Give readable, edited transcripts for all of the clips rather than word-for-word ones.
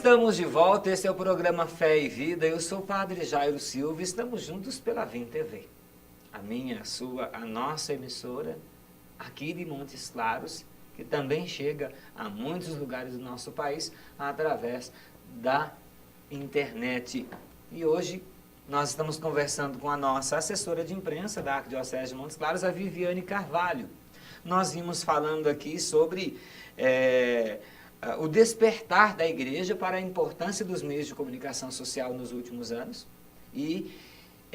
Estamos de volta, esse é o programa Fé e Vida, eu sou o Padre Jairo Silva, estamos juntos pela Vim TV. A minha, a sua, a nossa emissora, aqui de Montes Claros, que também chega a muitos lugares do nosso país através da internet. E hoje nós estamos conversando com a nossa assessora de imprensa da Arquidiocese de Montes Claros, a Viviane Carvalho. Nós vimos falando aqui sobre o despertar da igreja para a importância dos meios de comunicação social nos últimos anos e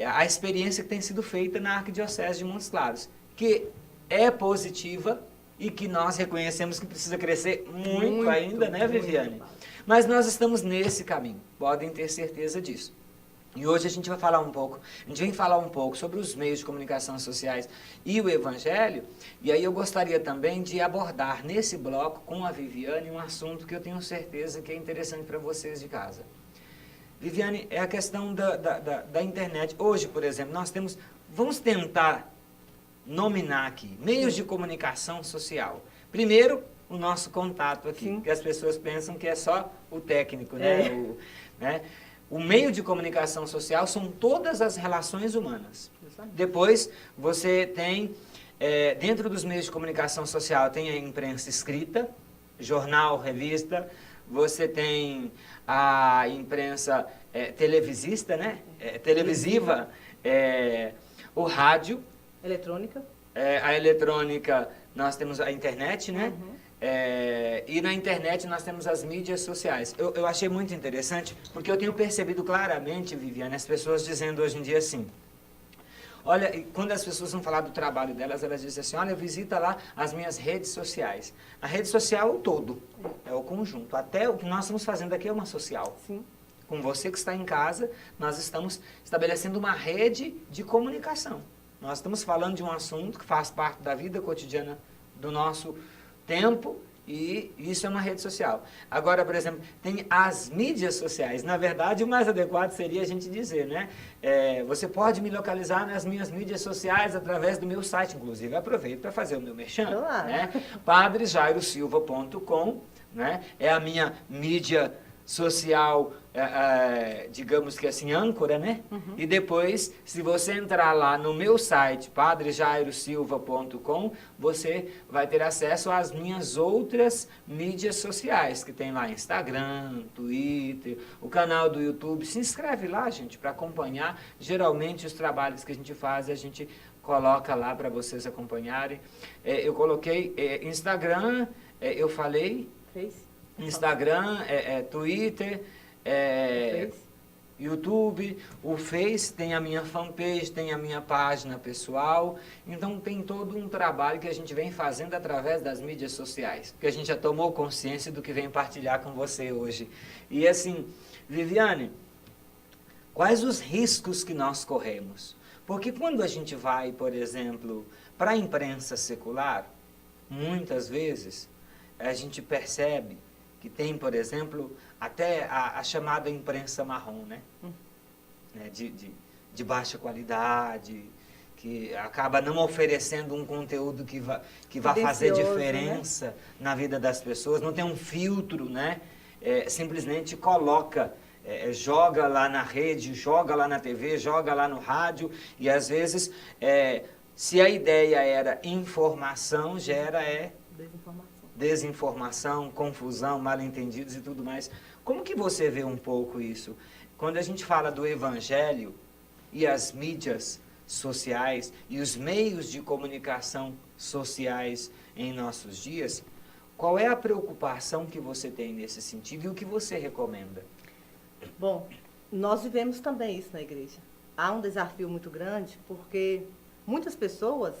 a experiência que tem sido feita na Arquidiocese de Montes Claros, que é positiva e que nós reconhecemos que precisa crescer muito ainda, né, Viviane? Mas nós estamos nesse caminho, podem ter certeza disso. E hoje a gente vai falar um pouco, sobre os meios de comunicação sociais e o Evangelho, e aí eu gostaria também de abordar nesse bloco com a Viviane um assunto que eu tenho certeza que é interessante para vocês de casa. Viviane, é a questão da internet. Hoje, por exemplo, vamos tentar nominar aqui, meios de comunicação social. Primeiro, o nosso contato aqui, porque as pessoas pensam que é só o técnico, né? O meio de comunicação social são todas as relações humanas. Depois, você tem, dentro dos meios de comunicação social, tem a imprensa escrita, jornal, revista, você tem a imprensa televisista, né? Televisiva, o rádio. Eletrônica. A eletrônica, nós temos a internet, né? E na internet nós temos as mídias sociais. Eu achei muito interessante, porque eu tenho percebido claramente, Viviane, as pessoas dizendo hoje em dia assim, olha, quando as pessoas vão falar do trabalho delas, elas dizem assim, olha, visita lá as minhas redes sociais. A rede social é o todo, é o conjunto. Até o que nós estamos fazendo aqui é uma social. Sim. Com você que está em casa, nós estamos estabelecendo uma rede de comunicação. Nós estamos falando de um assunto que faz parte da vida cotidiana do nosso tempo, e isso é uma rede social. Agora, por exemplo, tem as mídias sociais. Na verdade, o mais adequado seria a gente dizer, né? Você pode me localizar nas minhas mídias sociais através do meu site, inclusive. Aproveito para fazer o meu merchan, claro, né? padrejairosilva.com, né? É a minha mídia social, digamos que assim, âncora, né? E depois, se você entrar lá no meu site, padrejairosilva.com, você vai ter acesso às minhas outras mídias sociais, que tem lá Instagram, Twitter, o canal do YouTube. Se inscreve lá, gente, para acompanhar. Geralmente, os trabalhos que a gente faz, a gente coloca lá para vocês acompanharem. Eu coloquei Instagram, eu falei... Instagram, Twitter, YouTube, o Face, tem a minha fanpage, tem a minha página pessoal. Então tem todo um trabalho que a gente vem fazendo através das mídias sociais, que a gente já tomou consciência do que vem partilhar com você hoje. E assim, Viviane, quais os riscos que nós corremos? Porque quando a gente vai, por exemplo, para a imprensa secular, muitas vezes a gente percebe que tem, por exemplo, até a chamada imprensa marrom, né? De baixa qualidade, que acaba não oferecendo um conteúdo que vá fazer diferença, né, na vida das pessoas, não tem um filtro, né? Simplesmente coloca, joga lá na rede, joga lá na TV, joga lá no rádio, e às vezes, se a ideia era informação, gera desinformação, confusão, mal-entendidos e tudo mais. Como que você vê um pouco isso? Quando a gente fala do Evangelho e as mídias sociais e os meios de comunicação sociais em nossos dias, qual é a preocupação que você tem nesse sentido e o que você recomenda? Bom, nós vivemos também isso na igreja. Há um desafio muito grande porque muitas pessoas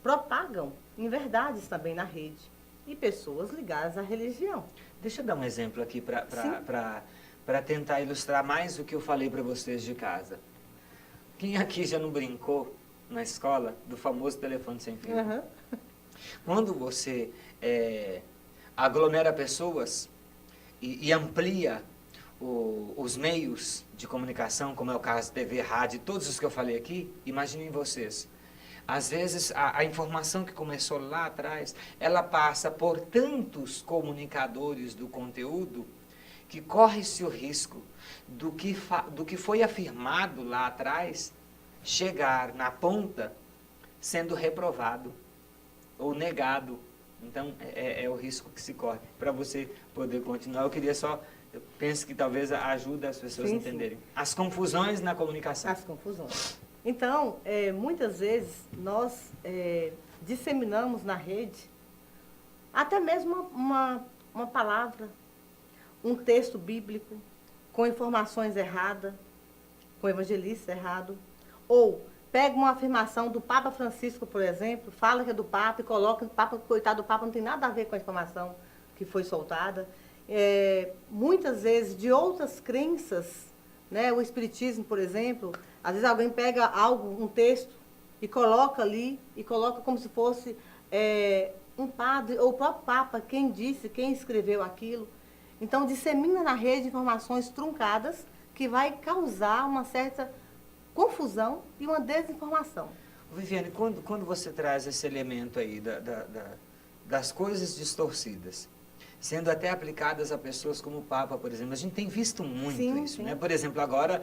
propagam inverdades também na rede e pessoas ligadas à religião. Deixa eu dar um exemplo aqui para tentar ilustrar mais o que eu falei para vocês de casa. Quem aqui já não brincou na escola do famoso telefone sem fio? Quando você aglomera pessoas e amplia os meios de comunicação, como é o caso de TV, rádio, todos os que eu falei aqui, imaginem vocês. Às vezes, a informação que começou lá atrás, ela passa por tantos comunicadores do conteúdo que corre-se o risco do que foi afirmado lá atrás chegar na ponta sendo reprovado ou negado. Então, é o risco que se corre. Para você poder continuar, eu penso que talvez ajude as pessoas a entenderem. As confusões na comunicação. As confusões. Então, muitas vezes, nós disseminamos na rede até mesmo uma palavra, um texto bíblico, com informações erradas, com evangelista errado, ou pega uma afirmação do Papa Francisco, por exemplo, fala que é do Papa e coloca o Papa, coitado do Papa, não tem nada a ver com a informação que foi soltada. Muitas vezes de outras crenças, né, o Espiritismo, por exemplo, às vezes alguém pega um texto e coloca ali, e coloca como se fosse um padre ou o próprio Papa, quem disse, quem escreveu aquilo. Então, dissemina na rede informações truncadas que vai causar uma certa confusão e uma desinformação. Viviane, quando você traz esse elemento aí das coisas distorcidas, sendo até aplicadas a pessoas como o Papa, por exemplo, a gente tem visto muito isso, né? Por exemplo, agora,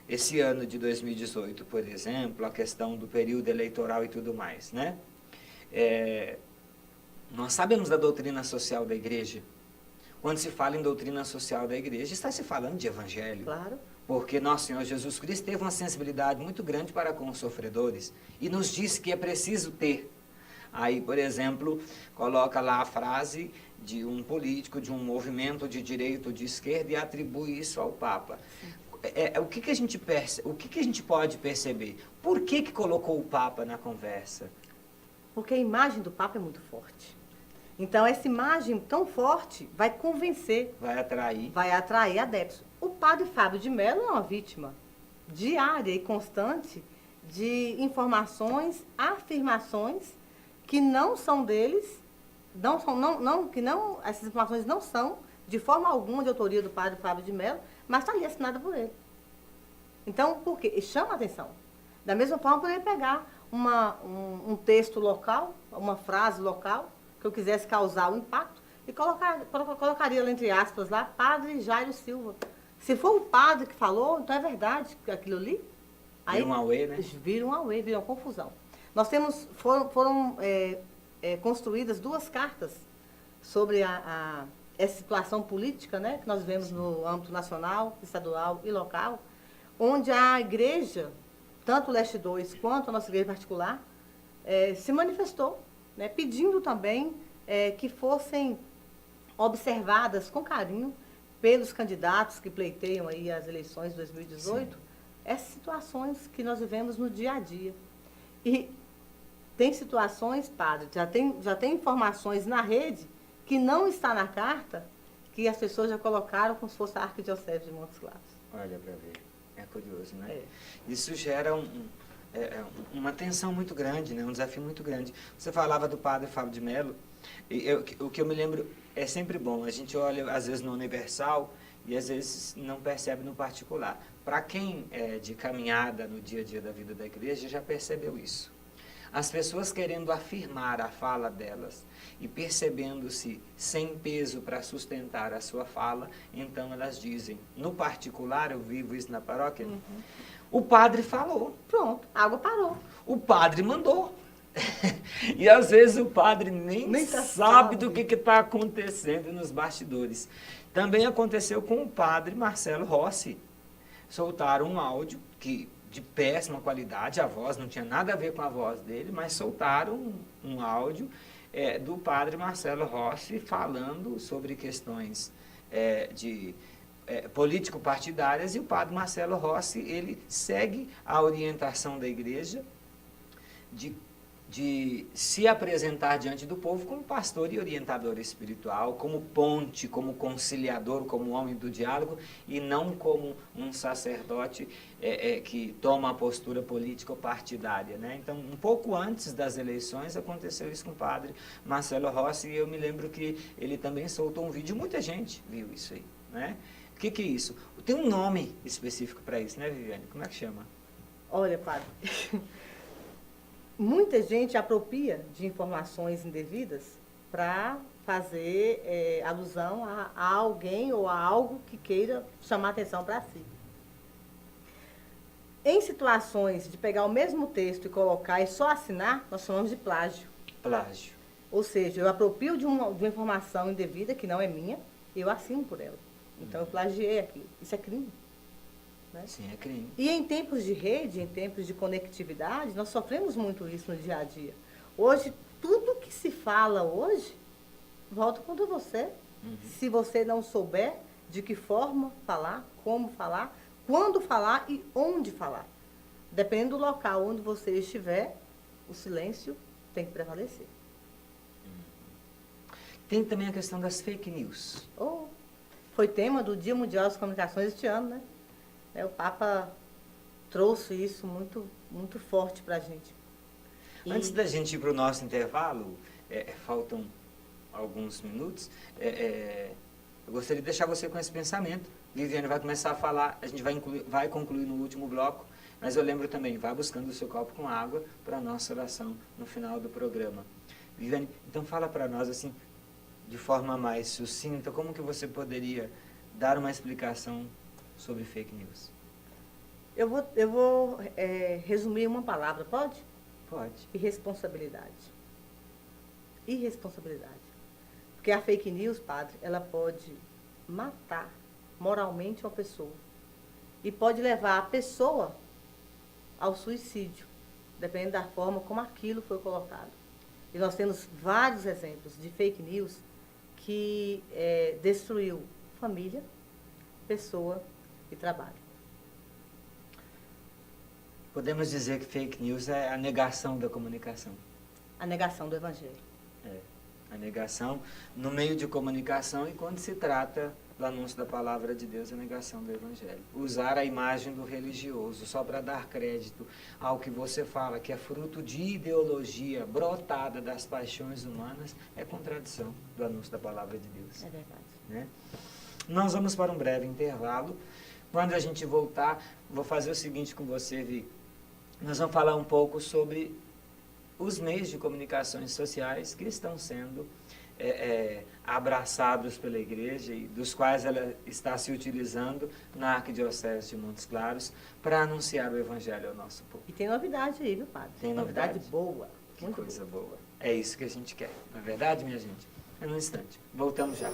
esse ano de 2018, por exemplo, a questão do período eleitoral e tudo mais, né? Nós sabemos da doutrina social da igreja. Quando se fala em doutrina social da igreja, está se falando de evangelho. Claro. Porque nosso Senhor Jesus Cristo teve uma sensibilidade muito grande para com os sofredores e nos disse que é preciso ter. Aí, por exemplo, coloca lá a frase de um político, de um movimento de direita ou de esquerda e atribui isso ao Papa. O que a gente pode perceber? Por que colocou o Papa na conversa? Porque a imagem do Papa é muito forte. Então, essa imagem tão forte vai convencer. Vai atrair. Vai atrair adeptos. O padre Fábio de Mello é uma vítima diária e constante de informações, afirmações que não são deles, essas informações não são de forma alguma de autoria do padre Fábio de Mello, mas está ali assinada por ele. Então, por quê? E chama a atenção. Da mesma forma, poderia pegar um texto local, uma frase local, que eu quisesse causar um impacto, e colocaria lá, entre aspas, lá, Padre Jairo Silva. Se for o padre que falou, então é verdade aquilo ali. Aí vira um auê, né? Vira um auê, vira uma confusão. Nós foram construídas 2 cartas sobre essa situação política, né, que nós vemos no âmbito nacional, estadual e local, onde a igreja, tanto o Leste 2 quanto a nossa igreja particular, se manifestou, né, pedindo também que fossem observadas com carinho pelos candidatos que pleiteiam aí as eleições de 2018, sim, essas situações que nós vivemos no dia a dia. E tem situações, padre, já tem informações na rede que não está na carta, que as pessoas já colocaram como se fosse a Arquidiocese de Montes Claros. Olha para ver, é curioso, né? Isso gera uma tensão muito grande, né? Um desafio muito grande. Você falava do padre Fábio de Mello, o que eu me lembro é sempre bom, a gente olha às vezes no universal e às vezes não percebe no particular. Para quem é de caminhada no dia a dia da vida da igreja, já percebeu isso. As pessoas querendo afirmar a fala delas e percebendo-se sem peso para sustentar a sua fala, então elas dizem, no particular, eu vivo isso na paróquia, o padre falou. Pronto, a água parou. O padre mandou. E às vezes o padre nem sabe do que está acontecendo nos bastidores. Também aconteceu com o padre Marcelo Rossi. Soltaram um áudio de péssima qualidade, a voz não tinha nada a ver com a voz dele, mas soltaram um áudio do padre Marcelo Rossi falando sobre questões político-partidárias, e o padre Marcelo Rossi, ele segue a orientação da igreja de se apresentar diante do povo como pastor e orientador espiritual, como ponte, como conciliador, como homem do diálogo, e não como um sacerdote que toma a postura política ou partidária, né? Então, um pouco antes das eleições, aconteceu isso com o padre Marcelo Rossi, e eu me lembro que ele também soltou um vídeo, muita gente viu isso aí, né? O que é isso? Tem um nome específico para isso, né, Viviane? Como é que chama? Olha, padre... Muita gente apropria de informações indevidas para fazer alusão a alguém ou a algo que queira chamar atenção para si. Em situações de pegar o mesmo texto e colocar e só assinar, nós chamamos de plágio. Plágio. Ou seja, eu aproprio de uma informação indevida, que não é minha, e eu assino por ela. Então, eu plagiei aquilo. Isso é crime. Né? Sim, é crime. E em tempos de rede, em tempos de conectividade, nós sofremos muito isso no dia a dia. Hoje, tudo que se fala hoje, volta contra você. Se você não souber de que forma falar, como falar, quando falar e onde falar. Dependendo do local onde você estiver, o silêncio tem que prevalecer. Tem também a questão das fake news. Foi tema do Dia Mundial das Comunicações este ano, né? O Papa trouxe isso muito, muito forte para a gente. Antes da gente ir para o nosso intervalo, faltam alguns minutos, eu gostaria de deixar você com esse pensamento. Viviane vai começar a falar, a gente vai concluir no último bloco, mas eu lembro também, vá buscando o seu copo com água para a nossa oração no final do programa. Viviane, então fala para nós, assim, de forma mais sucinta, como que você poderia dar uma explicação sobre fake news? Eu vou resumir uma palavra, pode? Pode. Irresponsabilidade. Irresponsabilidade. Porque a fake news, padre, ela pode matar moralmente uma pessoa. E pode levar a pessoa ao suicídio, dependendo da forma como aquilo foi colocado. E nós temos vários exemplos de fake news que destruiu família, pessoa e trabalho. Podemos dizer que fake news é a negação da comunicação. A negação do evangelho. A negação no meio de comunicação e quando se trata do anúncio da palavra de Deus, a negação do evangelho. Usar a imagem do religioso só para dar crédito ao que você fala, que é fruto de ideologia brotada das paixões humanas, é contradição do anúncio da palavra de Deus. É verdade. Né? Nós vamos para um breve intervalo. Quando a gente voltar, vou fazer o seguinte com você, Vi. Nós vamos falar um pouco sobre os meios de comunicações sociais que estão sendo abraçados pela igreja e dos quais ela está se utilizando na Arquidiocese de Montes Claros para anunciar o evangelho ao nosso povo. E tem novidade aí, viu, padre? Tem novidade? Boa. Que coisa boa. É isso que a gente quer. Não é verdade, minha gente? É num instante. Voltamos já.